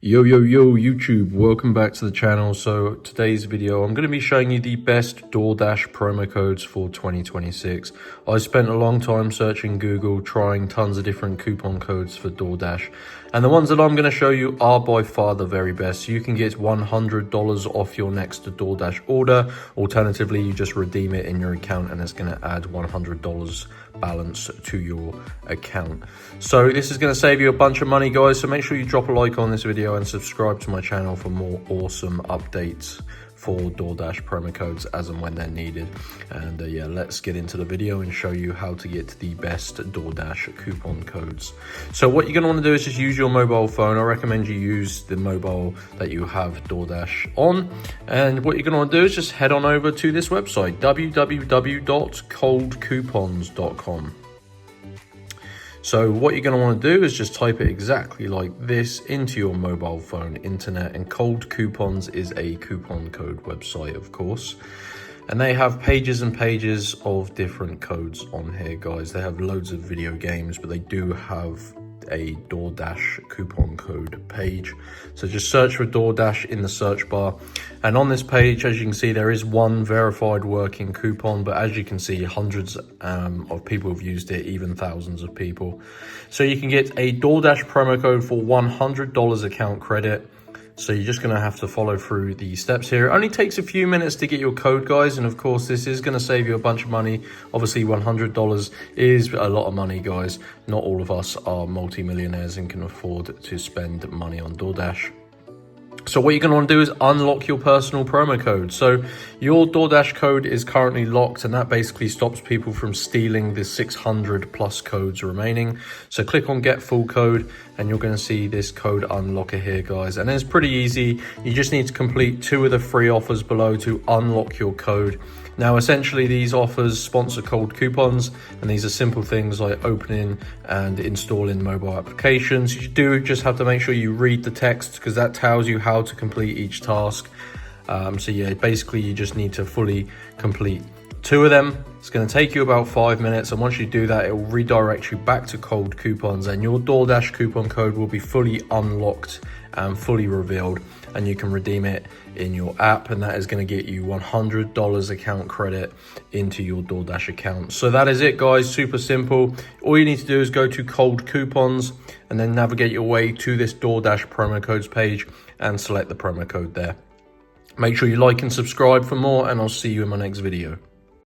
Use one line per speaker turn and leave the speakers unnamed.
Yo YouTube, welcome back to the channel. So today's video I'm going to be showing you the best DoorDash promo codes for 2026. I spent a long time searching Google, trying tons of different coupon codes for DoorDash, and the ones that I'm going to show you are by far the very best. You can get $100 off your next DoorDash order. Alternatively, you just redeem it in your account and it's going to add $100 balance to your account. So this is going to save you a bunch of money, guys, so make sure you drop a like on this video and subscribe to my channel for more awesome updates for DoorDash promo codes as and when they're needed. And yeah, let's get into the video and show you how to get the best DoorDash coupon codes. So what you're going to want to do is just use your mobile phone. I recommend you use the mobile that you have DoorDash on. And what you're going to want to do is just head on over to this website, www.coldcoupons.com. So what you're going to want to do is just type it exactly like this into your mobile phone internet, and Cold Coupons is a coupon code website, of course, and they have pages and pages of different codes on here, guys. They have loads of video games, but they do have a DoorDash coupon code page. So just search for DoorDash in the search bar, and on this page, as you can see, there is one verified working coupon, but as you can see, hundreds of people have used it, even thousands of people. So you can get a DoorDash promo code for $100 account credit. So you're just going to have to follow through the steps here. It only takes a few minutes to get your code, guys, and of course this is going to save you a bunch of money. Obviously $100 is a lot of money, guys. Not all of us are multi-millionaires and can afford to spend money on DoorDash. So what you're going to want to do is unlock your personal promo code. So your DoorDash code is currently locked, and that basically stops people from stealing the 600 plus codes remaining. So click on get full code and you're going to see this code unlocker here, guys. And it's pretty easy. You just need to complete 2 of the 3 offers below to unlock your code. Now, essentially, these offers sponsor Cold Coupons, and these are simple things like opening and installing mobile applications. You do just have to make sure you read the text, because that tells you how to complete each task. So yeah, basically you just need to fully complete 2 of them. It's going to take you about 5 minutes, and once you do that, it will redirect you back to Cold Coupons, and your DoorDash coupon code will be fully unlocked and fully revealed, and you can redeem it in your app, and that is going to get you $100 account credit into your DoorDash account. So that is it, guys. Super simple. All you need to do is go to Cold Coupons and then navigate your way to this DoorDash promo codes page and select the promo code there. Make sure you like and subscribe for more, and I'll see you in my next video.